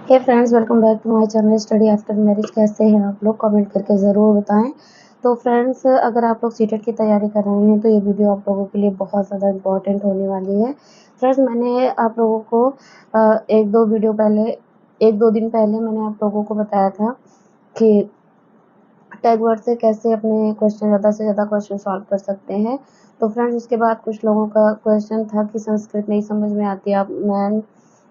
Hey friends, welcome back to my channel study after marriage. कैसे हैं आप लोग? कमेंट करके ज़रूर बताएं। तो फ्रेंड्स, अगर आप लोग सीटेट की तैयारी कर रहे हैं तो ये वीडियो आप लोगों के लिए बहुत ज़्यादा इम्पोर्टेंट होने वाली है। फ्रेंड्स, मैंने आप लोगों को एक दो दिन पहले मैंने आप लोगों को बताया था कि टैग वर्ड से कैसे अपने क्वेश्चन ज़्यादा से ज़्यादा क्वेश्चन सॉल्व कर सकते हैं। तो फ्रेंड्स, उसके बाद कुछ लोगों का क्वेश्चन था कि संस्कृत नहीं समझ में आती, आप मैम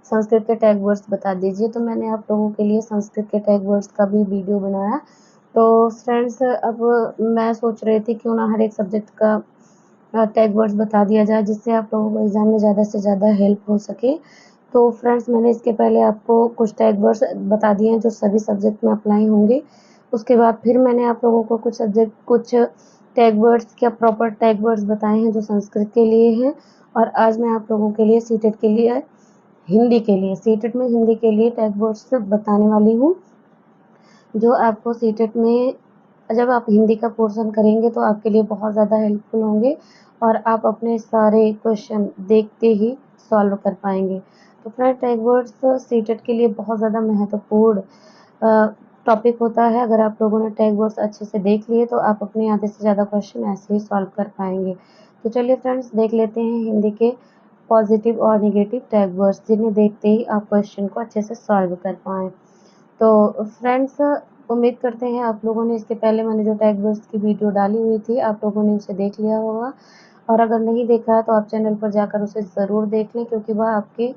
संस्कृत के टैग वर्ड्स बता दीजिए। तो मैंने आप लोगों के लिए संस्कृत के टैग वर्ड्स का भी वीडियो बनाया। तो फ्रेंड्स, अब मैं सोच रही थी क्यों ना हर एक सब्जेक्ट का टैग वर्ड्स बता दिया जाए, जिससे आप लोगों को एग्जाम में ज़्यादा से ज़्यादा हेल्प हो सके। तो फ्रेंड्स, मैंने इसके पहले आपको कुछ टैग वर्ड्स बता दिए हैं जो सभी सब्जेक्ट में अप्लाई होंगे। उसके बाद फिर मैंने आप लोगों को कुछ टैग वर्ड्स क्या प्रॉपर टैग वर्ड्स बताए हैं जो संस्कृत के लिए हैं। और आज मैं आप लोगों के लिए सीटेट के लिए सीटेट में हिंदी के लिए टैग वर्ड्स बताने वाली हूँ, जो आपको सीटेट में जब आप हिंदी का पोर्शन करेंगे तो आपके लिए बहुत ज़्यादा हेल्पफुल होंगे और आप अपने सारे क्वेश्चन देखते ही सॉल्व कर पाएंगे। तो फ्रेंड, टैग वर्ड्स सीटेट के लिए बहुत ज़्यादा महत्वपूर्ण टॉपिक होता है। अगर आप लोगों ने टैग वर्ड्स अच्छे से देख लिए तो आप अपने आधे से ज़्यादा क्वेश्चन ऐसे ही सॉल्व कर पाएंगे। तो चलिए फ्रेंड्स, देख लेते हैं हिंदी के पॉजिटिव और नेगेटिव टैग वर्ड्स, जिन्हें देखते ही आप क्वेश्चन को अच्छे से सॉल्व कर पाएँ। तो फ्रेंड्स, उम्मीद करते हैं आप लोगों ने इसके पहले मैंने जो टैग वर्ड्स की वीडियो डाली हुई थी आप लोगों ने उसे देख लिया होगा। और अगर नहीं देखा है तो आप चैनल पर जाकर उसे ज़रूर देख लें, क्योंकि वह आपके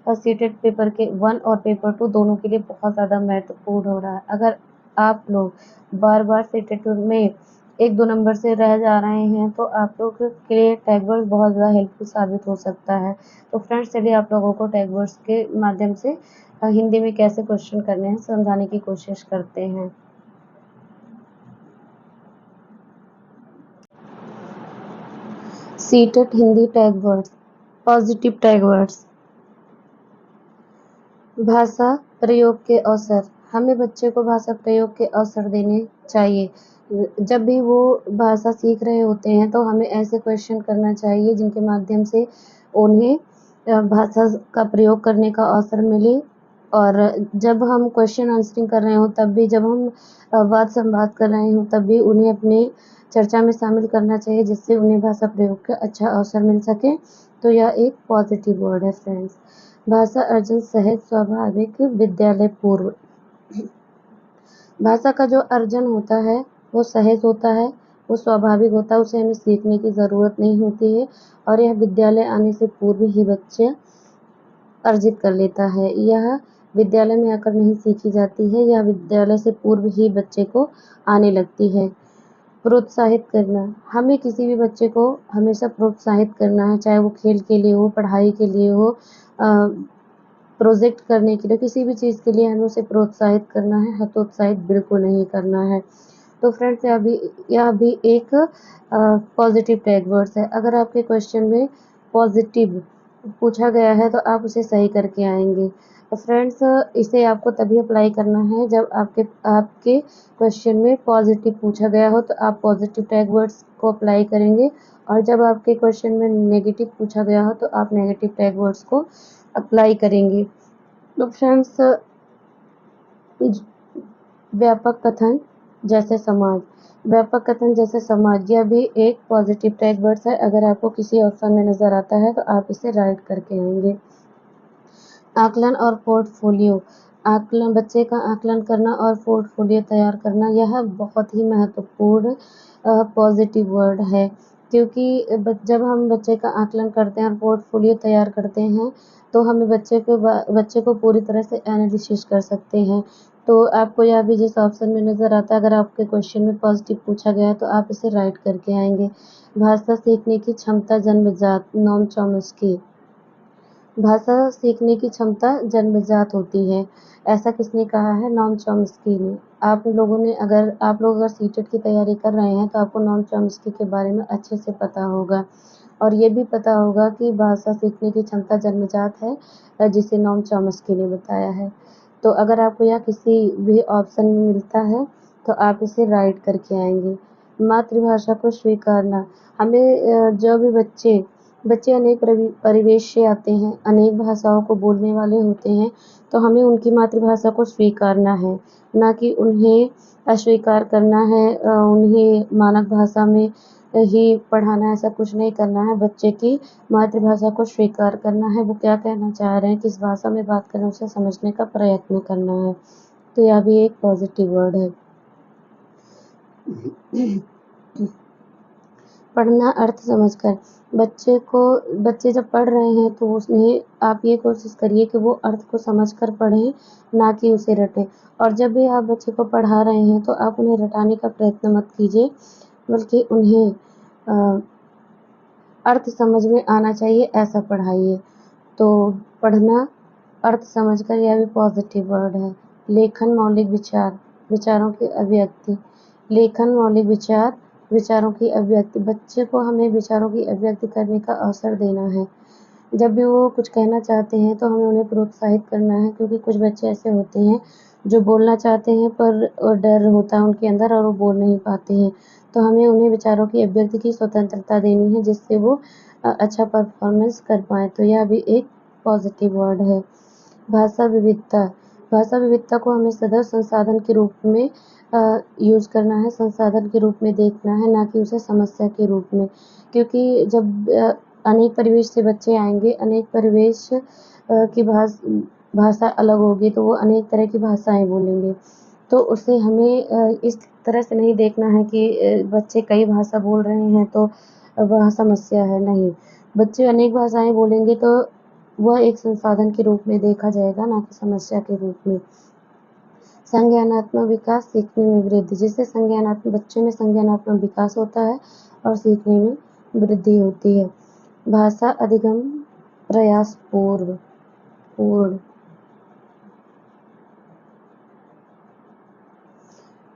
सीटेट पेपर के 1 और पेपर 2 दोनों के लिए बहुत ज़्यादा महत्वपूर्ण हो रहा है। अगर आप लोग बार-बार सीटेट में 1-2 नंबर से रह जा रहे हैं तो आप लोग के लिए टैग वर्ड्स बहुत ज़्यादा हेल्पफुल साबित हो सकता है। तो फ्रेंड्स, चलिए आप लोगों को टैग वर्ड्स के माध्यम से हिंदी में कैसे क्वेश्चन करने हैं समझाने की कोशिश करते हैं। CTET Hindi tag words. Positive tag words. भाषा प्रयोग के अवसर। हमें बच्चे को भाषा प्रयोग के अवसर देने चाहिए। जब भी वो भाषा सीख रहे होते हैं तो हमें ऐसे क्वेश्चन करना चाहिए जिनके माध्यम से उन्हें भाषा का प्रयोग करने का अवसर मिले। और जब हम क्वेश्चन आंसरिंग कर रहे हों तब भी, जब हम वाद संवाद कर रहे हों तब भी उन्हें अपने चर्चा में शामिल करना चाहिए, जिससे उन्हें भाषा प्रयोग का अच्छा अवसर मिल सके। तो यह एक पॉजिटिव वर्ड है फ्रेंड्स। भाषा अर्जन सहज स्वाभाविक विद्यालय पूर्व। भाषा का जो अर्जन होता है वो सहज होता है, वो स्वाभाविक होता है, उसे हमें सीखने की ज़रूरत नहीं होती है और यह विद्यालय आने से पूर्व ही बच्चे अर्जित कर लेता है। यह विद्यालय में आकर नहीं सीखी जाती है, यह विद्यालय से पूर्व ही बच्चे को आने लगती है। प्रोत्साहित करना। हमें किसी भी बच्चे को हमेशा प्रोत्साहित करना है, चाहे वो खेल के लिए हो, पढ़ाई के लिए हो, प्रोजेक्ट करने के लिए, किसी भी चीज़ के लिए हमें उसे प्रोत्साहित करना है, हतोत्साहित बिल्कुल नहीं करना है। तो फ्रेंड्स, यह भी एक पॉजिटिव टैग वर्ड्स है। अगर आपके क्वेश्चन में पॉजिटिव पूछा गया है तो आप उसे सही करके आएंगे। तो फ्रेंड्स, इसे आपको तभी अप्लाई करना है जब आपके आपके क्वेश्चन में पॉजिटिव पूछा गया हो, तो आप पॉजिटिव टैग वर्ड्स को अप्लाई करेंगे। और जब आपके क्वेश्चन में नेगेटिव पूछा गया हो तो आप नेगेटिव टैग वर्ड्स को अप्लाई करेंगे। तो फ्रेंड्स, व्यापक कथन जैसे समाज। व्यापक कथन जैसे समाज, यह भी एक पॉजिटिव टैग वर्ड्स है। अगर आपको किसी ऑप्शन में नज़र आता है तो आप इसे राइट करके आएंगे। आकलन और पोर्टफोलियो। आकलन, बच्चे का आकलन करना और पोर्टफोलियो तैयार करना, यह बहुत ही महत्वपूर्ण पॉजिटिव वर्ड है, क्योंकि जब हम बच्चे का आकलन करते हैं और पोर्टफोलियो तैयार करते हैं तो हमें बच्चे को पूरी तरह से एनालिसिस कर सकते हैं। तो आपको यह भी जिस ऑप्शन में नज़र आता है, अगर आपके क्वेश्चन में पॉजिटिव पूछा गया है तो आप इसे राइट करके आएंगे। भाषा सीखने की क्षमता जन्मजात। Noam Chomsky. भाषा सीखने की क्षमता जन्मजात होती है, ऐसा किसने कहा है? नोम चॉम्स्की ने। आप लोग अगर सीटेट की तैयारी कर रहे हैं तो आपको नोम चॉम्स्की के बारे में अच्छे से पता होगा और ये भी पता होगा कि भाषा सीखने की क्षमता जन्मजात है, जिसे नोम चॉम्स्की ने बताया है। तो अगर आपको यह किसी भी ऑप्शन में मिलता है तो आप इसे राइट करके आएंगे। मातृभाषा को स्वीकारना। हमें जो भी बच्चे बच्चे अनेक परिवेश से आते हैं, अनेक भाषाओं को बोलने वाले होते हैं, तो हमें उनकी मातृभाषा को स्वीकारना है, ना कि उन्हें अस्वीकार करना है, उन्हें मानक भाषा में ही पढ़ाना है, ऐसा कुछ नहीं करना है। बच्चे की मातृभाषा को स्वीकार करना है, वो क्या कहना चाह रहे हैं, किस भाषा में बात कर रहे हैं, उसे समझने का प्रयत्न करना है। तो यह भी एक पॉजिटिव वर्ड है। पढ़ना अर्थ समझकर। बच्चे जब पढ़ रहे हैं तो उसमें आप ये कोशिश करिए कि वो अर्थ को समझकर पढ़ें, ना कि उसे रटें। और जब भी आप बच्चे को पढ़ा रहे हैं तो आप उन्हें रटाने का प्रयत्न मत कीजिए, बल्कि उन्हें अर्थ समझ में आना चाहिए, ऐसा पढ़ाइए। तो पढ़ना अर्थ समझकर, यह भी पॉजिटिव वर्ड है। लेखन मौलिक विचार, विचारों की अभिव्यक्ति। लेखन मौलिक विचार, विचारों की अभिव्यक्ति। बच्चे को हमें विचारों की अभिव्यक्ति करने का अवसर देना है। जब भी वो कुछ कहना चाहते हैं तो हमें उन्हें प्रोत्साहित करना है, क्योंकि कुछ बच्चे ऐसे होते हैं जो बोलना चाहते हैं पर डर होता है उनके अंदर और वो बोल नहीं पाते हैं। तो हमें उन्हें विचारों की अभिव्यक्ति की स्वतंत्रता देनी है, जिससे वो अच्छा परफॉर्मेंस कर पाएँ। तो यह भी एक पॉजिटिव वर्ड है। भाषा विविधता। भाषा विविधता को हमें सदैव संसाधन के रूप में यूज़ करना है, संसाधन के रूप में देखना है, ना कि उसे समस्या के रूप में। क्योंकि जब अनेक परिवेश से बच्चे आएँगे, अनेक परिवेश की भाषा अलग होगी, तो वो अनेक तरह की भाषाएँ बोलेंगे। तो उसे हमें इस तरह से नहीं देखना है कि बच्चे कई भाषा बोल रहे हैं तो वह समस्या है, नहीं। बच्चे अनेक भाषाएँ बोलेंगे तो वह एक संसाधन के रूप में देखा जाएगा, ना कि समस्या के रूप में। संज्ञानात्मक विकास, सीखने में वृद्धि। जिससे बच्चे में संज्ञानात्मक विकास होता है और सीखने में वृद्धि होती है। भाषा अधिगम प्रयास पूर्ण।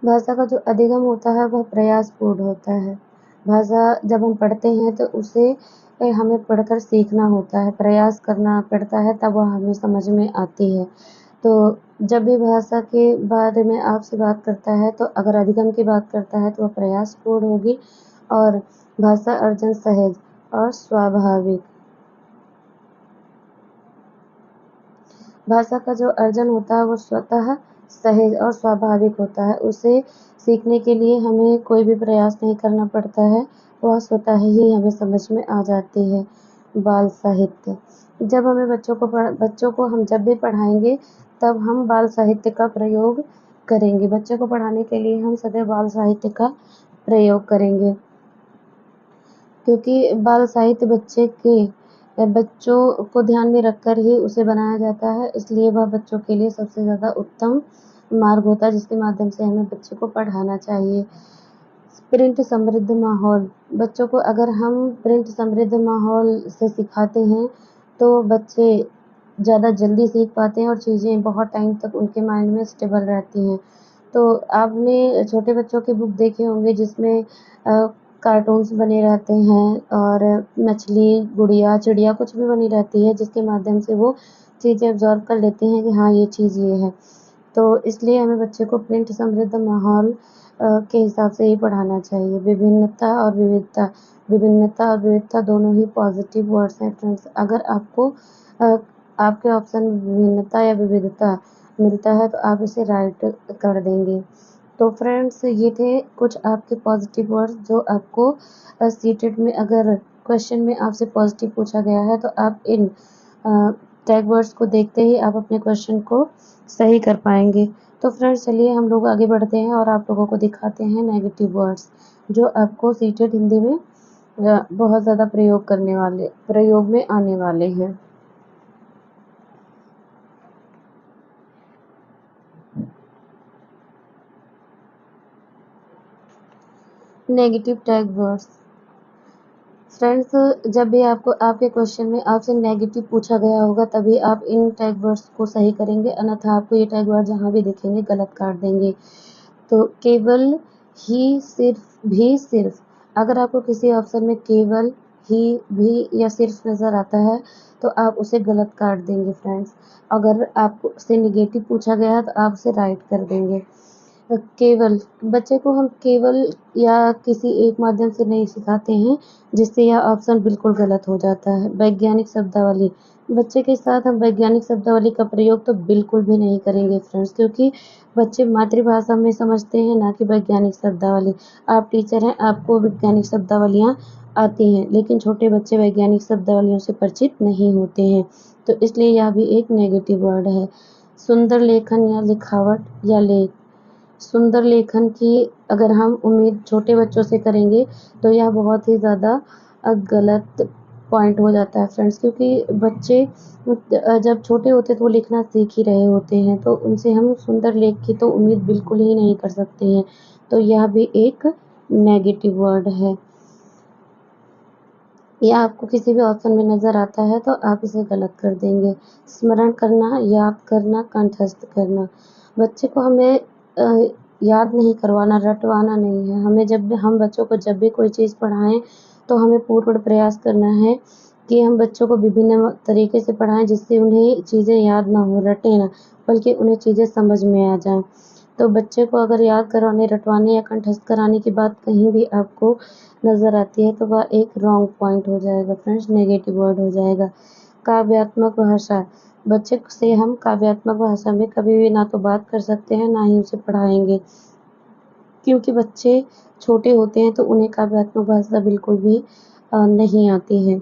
भाषा का जो अधिगम होता है वह प्रयासपूर्ण होता है। भाषा जब हम पढ़ते हैं तो उसे हमें पढ़कर सीखना होता है, प्रयास करना पड़ता है, तब वह हमें समझ में आती है। तो जब भी भाषा के बारे में आपसे बात करता है तो अगर अधिगम की बात करता है तो वह प्रयासपूर्ण होगी, और भाषा अर्जन सहज और स्वाभाविक। भाषा का जो अर्जन होता है वो स्वतः सहज और स्वाभाविक होता है। उसे सीखने के लिए हमें कोई भी प्रयास नहीं करना पड़ता है, वह स्वतः ही हमें समझ में आ जाती है। बाल साहित्य। जब हमें बच्चों को हम जब भी पढ़ाएँगे तब हम बाल साहित्य का प्रयोग करेंगे। बच्चों को पढ़ाने के लिए हम सदैव बाल साहित्य का प्रयोग करेंगे, क्योंकि बाल साहित्य बच्चों को ध्यान में रखकर ही उसे बनाया जाता है, इसलिए वह बच्चों के लिए सबसे ज़्यादा उत्तम मार्ग होता है, जिसके माध्यम से हमें बच्चे को पढ़ाना चाहिए। प्रिंट समृद्ध माहौल। बच्चों को अगर हम प्रिंट समृद्ध माहौल से सिखाते हैं तो बच्चे ज़्यादा जल्दी सीख पाते हैं और चीज़ें बहुत टाइम तक उनके माइंड में स्टेबल रहती हैं। तो आपने छोटे बच्चों के बुक देखे होंगे जिसमें कार्टून्स बने रहते हैं और मछली, गुड़िया, चिड़िया कुछ भी बनी रहती है, जिसके माध्यम से वो चीज़ें अब्ज़ॉर्ब कर लेते हैं कि हाँ, ये चीज़ ये है। तो इसलिए हमें बच्चे को प्रिंट समृद्ध माहौल के हिसाब से ही पढ़ाना चाहिए। विभिन्नता और विविधता। विभिन्नता और विविधता दोनों ही पॉजिटिव वर्ड्स हैं फ्रेंड्स। अगर आपको आपके ऑप्शन में विभिन्नता या विविधता मिलता है तो आप इसे राइट कर देंगे। तो फ्रेंड्स, ये थे कुछ आपके पॉजिटिव वर्ड्स जो आपको सीटेट में अगर क्वेश्चन में आपसे पॉजिटिव पूछा गया है तो आप इन टैग वर्ड्स को देखते ही आप अपने क्वेश्चन को सही कर पाएंगे। तो फ्रेंड्स, चलिए हम लोग आगे बढ़ते हैं और आप लोगों को दिखाते हैं नेगेटिव वर्ड्स जो आपको सीटेट हिंदी में बहुत ज़्यादा प्रयोग में आने वाले हैं। Negative tag words. फ्रेंड्स, जब भी आपको आपके क्वेश्चन में आपसे नेगेटिव पूछा गया होगा तभी आप इन टैग वर्ड्स को सही करेंगे, अन्यथा आपको ये टैग वर्ड जहाँ भी दिखेंगे गलत काट देंगे। तो केवल, ही, सिर्फ, भी, सिर्फ। अगर आपको किसी ऑप्शन में केवल, ही, भी या सिर्फ नज़र आता है तो आप उसे गलत काट देंगे फ्रेंड्स। अगर आपको से नेगेटिव पूछा गया है तो आप उसे राइट कर देंगे। केवल बच्चे को हम केवल या किसी एक माध्यम से नहीं सिखाते हैं, जिससे यह ऑप्शन बिल्कुल गलत हो जाता है। वैज्ञानिक शब्दावली, बच्चे के साथ हम वैज्ञानिक शब्दावली का प्रयोग तो बिल्कुल भी नहीं करेंगे फ्रेंड्स, क्योंकि बच्चे मातृभाषा में समझते हैं, ना कि वैज्ञानिक शब्दावली। आप टीचर हैं, आपको वैज्ञानिक शब्दावलियाँ आती हैं, लेकिन छोटे बच्चे वैज्ञानिक शब्दावलियों से परिचित नहीं होते हैं, तो इसलिए यह भी एक नेगेटिव वर्ड है। सुंदर लेखन या लिखावट या लेख, सुंदर लेखन की अगर हम उम्मीद छोटे बच्चों से करेंगे तो यह बहुत ही ज़्यादा गलत पॉइंट हो जाता है फ्रेंड्स, क्योंकि बच्चे जब छोटे होते हैं तो वो लिखना सीख ही रहे होते हैं, तो उनसे हम सुंदर लेख की तो उम्मीद बिल्कुल ही नहीं कर सकते हैं, तो यह भी एक नेगेटिव वर्ड है। या आपको किसी भी ऑप्शन में नज़र आता है तो आप इसे गलत कर देंगे। स्मरण करना, याद करना, कंठस्थ करना, बच्चे को हमें याद नहीं करवाना, रटवाना नहीं है। हमें जब भी हम बच्चों को जब भी कोई चीज़ पढ़ाएँ तो हमें पूर्ण प्रयास करना है कि हम बच्चों को विभिन्न तरीके से पढ़ाएँ, जिससे उन्हें चीज़ें याद ना हो, रटें ना, बल्कि उन्हें चीज़ें समझ में आ जाएँ। तो बच्चे को अगर याद करवाने, रटवाने या कंठस्थ कराने की बात कहीं भी आपको नज़र आती है तो वह एक रॉन्ग पॉइंट हो जाएगा फ्रेंड्स, नेगेटिव वर्ड हो जाएगा। काव्यात्मक भाषा, बच्चे से हम काव्यात्मक भाषा में कभी भी ना तो बात कर सकते हैं, ना ही उसे पढ़ाएँगे, क्योंकि बच्चे छोटे होते हैं तो उन्हें काव्यात्मक भाषा बिल्कुल भी नहीं आती है,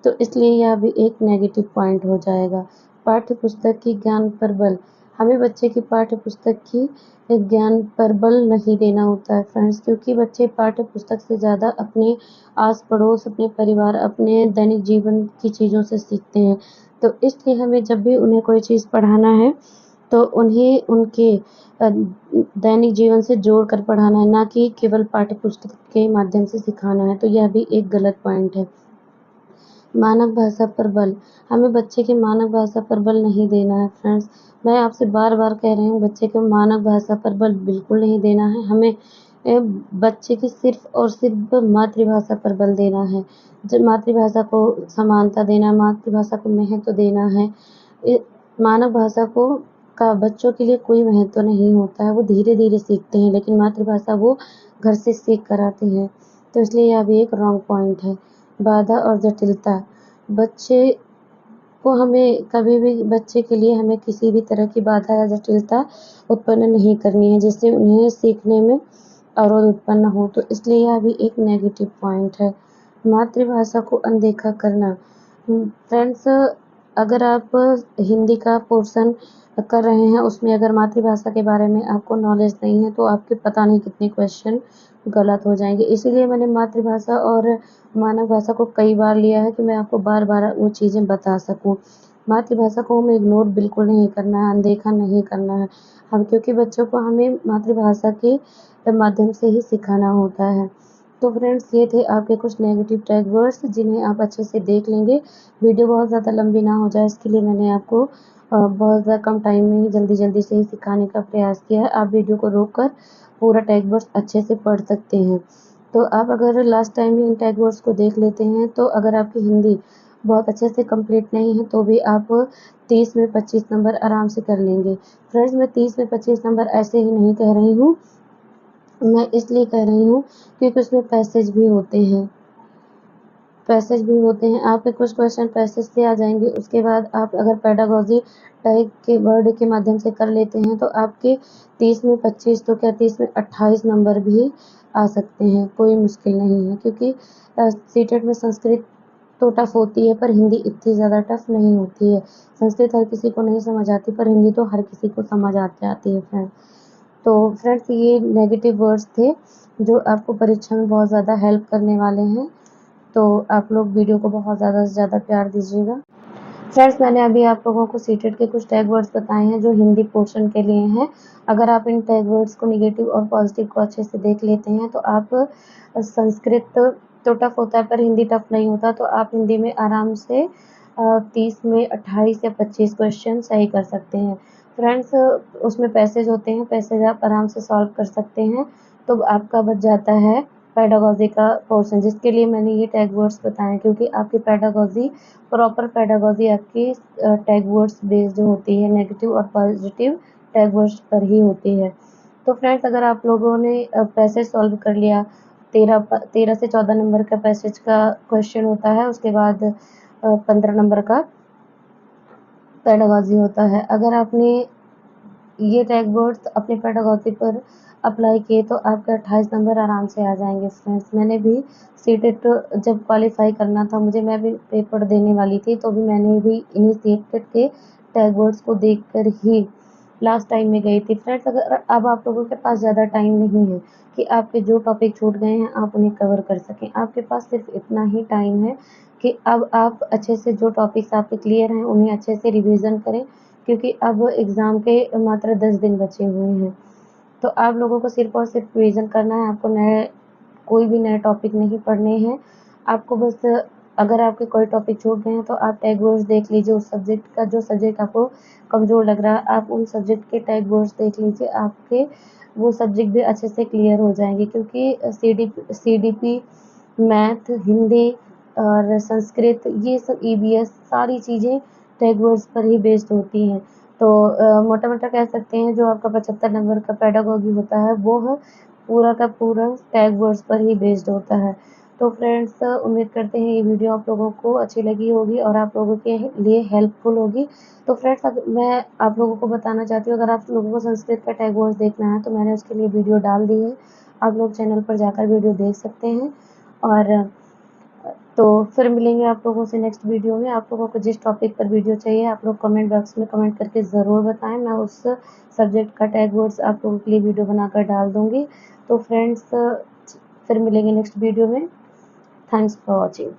तो इसलिए यह भी एक नेगेटिव पॉइंट हो जाएगा। पाठ्य पुस्तक की ज्ञान पर बल, हमें बच्चे की पाठ्य पुस्तक की ज्ञान पर बल नहीं देना होता है फ्रेंड्स, क्योंकि बच्चे पाठ्य पुस्तक से ज़्यादा अपने आस-पड़ोस, अपने परिवार, अपने दैनिक जीवन की चीज़ों से सीखते हैं। तो इसलिए हमें जब भी उन्हें कोई चीज़ पढ़ाना है, तो उन्हें उनके दैनिक जीवन से जोड़कर पढ़ाना है, ना कि केवल पाठ्य पुस्तक के माध्यम से सिखाना है, तो यह भी एक गलत पॉइंट है। मानक भाषा पर बल, हमें बच्चे की मानक भाषा पर बल नहीं देना है फ्रेंड्स। मैं आपसे बार-बार कह रही हूँ, बच्चे को मानक भाषा पर बल बिल्कुल नहीं देना है। हमें बच्चे की सिर्फ़ और सिर्फ़ मातृभाषा पर बल देना है। जब मातृभाषा को समानता देना, मातृभाषा को महत्व देना है। मानक भाषा को का बच्चों के लिए कोई महत्व नहीं होता है, वो धीरे-धीरे सीखते हैं, लेकिन मातृभाषा वो घर से सीख कर आते हैं, तो इसलिए यह भी एक रॉन्ग पॉइंट है। बाधा और जटिलता, बच्चे को हमें कभी भी बच्चे के लिए हमें किसी भी तरह की बाधा या जटिलता उत्पन्न नहीं करनी है, जिससे उन्हें सीखने में अवरोध उत्पन्न हो, तो इसलिए यह भी एक नेगेटिव पॉइंट है। मातृभाषा को अनदेखा करना, फ्रेंड्स अगर आप हिंदी का पोर्शन कर रहे हैं, उसमें अगर मातृभाषा के बारे में आपको नॉलेज नहीं है, तो आपके पता नहीं कितने क्वेश्चन गलत हो जाएँगे। इसीलिए मैंने मातृभाषा और मानक भाषा को कई बार लिया है कि मैं आपको बार-बार वो चीज़ें बता सकूँ। मातृभाषा को हमें इग्नोर बिल्कुल नहीं करना है, अनदेखा नहीं करना है। हम क्योंकि बच्चों को हमें मातृभाषा के माध्यम से ही सिखाना होता है। तो फ्रेंड्स ये थे आपके कुछ नेगेटिव टैग वर्ड्स, जिन्हें आप अच्छे से देख लेंगे। वीडियो बहुत ज़्यादा लंबी ना हो जाए, इसके लिए मैंने आपको बहुत ज़्यादा कम टाइम में ही जल्दी-जल्दी से ही सिखाने का प्रयास किया है। आप वीडियो को रोक कर पूरा टैग वर्ड्स अच्छे से पढ़ सकते हैं। तो आप अगर लास्ट टाइम ही इन टैग वर्ड्स को देख लेते हैं, तो अगर आपकी हिंदी बहुत अच्छे से कंप्लीट नहीं है, तो भी आप 30 में 25 नंबर आराम से कर लेंगे। फ्रेंड्स मैं 30 में 25 नंबर ऐसे ही नहीं कह रही हूँ, मैं इसलिए कह रही हूँ क्योंकि उसमें पैसेज भी होते हैं। पैसेज भी होते हैं, आपके कुछ क्वेश्चन पैसेज से आ जाएँगे, उसके बाद आप अगर पेडागॉजी टैग के वर्ड के माध्यम से कर लेते हैं, तो आपके 30 में 25 तो क्या 30 में 28 नंबर भी आ सकते हैं, कोई मुश्किल नहीं है, क्योंकि सीटेट में संस्कृत तो टफ़ होती है, पर हिंदी इतनी ज़्यादा टफ़ नहीं होती है। संस्कृत हर किसी को नहीं समझ आती, पर हिंदी तो हर किसी को समझ आ जाती है फ्रेंड्स। तो फ्रेंड्स ये नेगेटिव वर्ड्स थे, जो आपको परीक्षा में बहुत ज़्यादा हेल्प करने वाले हैं। तो आप लोग वीडियो को बहुत ज़्यादा से ज़्यादा प्यार दीजिएगा। फ्रेंड्स मैंने अभी आप लोगों को सीटेट के कुछ टैग वर्ड्स बताए हैं जो हिंदी पोर्शन के लिए हैं। अगर आप इन टैग वर्ड्स को नेगेटिव और पॉजिटिव को अच्छे से देख लेते हैं, तो आप संस्कृत तो टफ़ होता है पर हिंदी टफ़ नहीं होता, तो आप हिंदी में आराम से 30 में 28 या 25 क्वेश्चन सही कर सकते हैं। फ्रेंड्स उसमें पैसेज होते हैं, पैसेज आप आराम से सॉल्व कर सकते हैं, तो आपका बच जाता है पेडागॉजी का पोर्शन, जिसके लिए मैंने ये टैग वर्ड्स बताए, क्योंकि आपकी पेडागॉजी प्रॉपर पेडागॉजी आपकी टैग वर्ड्स बेस्ड होती है, नेगेटिव और पॉजिटिव टैग वर्ड्स पर ही होती है। तो फ्रेंड्स अगर आप लोगों ने पैसेज सॉल्व कर लिया, 13 से 14 नंबर का पैसेज का क्वेश्चन होता है, उसके बाद 15 नंबर का पेडागॉजी होता है। अगर आपने ये टैग वर्ड्स अपने पेडागॉजी पर अप्लाई किए तो आपके 28 नंबर आराम से आ जाएंगे फ्रेंड्स। मैंने भी सीटेट जब क्वालिफाई करना था मुझे, मैं भी पेपर देने वाली थी, तो भी मैंने भी इन्हीं सीटेट के टैग वर्ड्स को देखकर ही लास्ट टाइम में गई थी फ्रेंड्स। अगर अब आप लोगों के पास ज़्यादा टाइम नहीं है कि आपके जो टॉपिक छूट गए हैं आप उन्हें कवर कर सकें, आपके पास सिर्फ इतना ही टाइम है कि अब आप अच्छे से जो टॉपिक्स आपके क्लियर हैं उन्हें अच्छे से रिवीजन करें, क्योंकि अब एग्ज़ाम के मात्र 10 दिन बचे हुए हैं। तो आप लोगों को सिर्फ और सिर्फ रिवीजन करना है, आपको कोई भी नए टॉपिक नहीं पढ़ने हैं। आपको बस अगर आपके कोई टॉपिक छूट गए हैं तो आप टैग वर्ड्स देख लीजिए, उस सब्जेक्ट का जो सब्जेक्ट आपको कमज़ोर लग रहा है आप उन सब्जेक्ट के टैग वर्ड्स देख लीजिए, आपके वो सब्जेक्ट भी अच्छे से क्लियर हो जाएंगे। क्योंकि सीडीपी, मैथ, हिंदी और संस्कृत, ये सब ईवीएस सारी चीज़ें टैग वर्ड्स पर ही बेस्ड होती हैं। तो मोटा-मोटा कह सकते हैं जो आपका 75 नंबर का पेडागॉजी होता है वो पूरा का पूरा टैग वर्ड्स पर ही बेस्ड होता है। तो फ्रेंड्स उम्मीद करते हैं ये वीडियो आप लोगों को अच्छी लगी होगी और आप लोगों के लिए हेल्पफुल होगी। तो फ्रेंड्स मैं आप लोगों को बताना चाहती हूँ, अगर आप लोगों को संस्कृत का टैग वर्ड्स देखना है तो मैंने उसके लिए वीडियो डाल दी है, आप लोग चैनल पर जाकर वीडियो देख सकते हैं। और तो फिर मिलेंगे आप लोगों से नेक्स्ट वीडियो में। आप लोगों को जिस टॉपिक पर वीडियो चाहिए आप लोग कमेंट बॉक्स में कमेंट करके ज़रूर बताएं, मैं उस सब्जेक्ट का टैग वर्ड्स आप लोगों के लिए वीडियो बनाकर डाल दूँगी। तो फ्रेंड्स फिर मिलेंगे नेक्स्ट वीडियो में। Thanks for watching.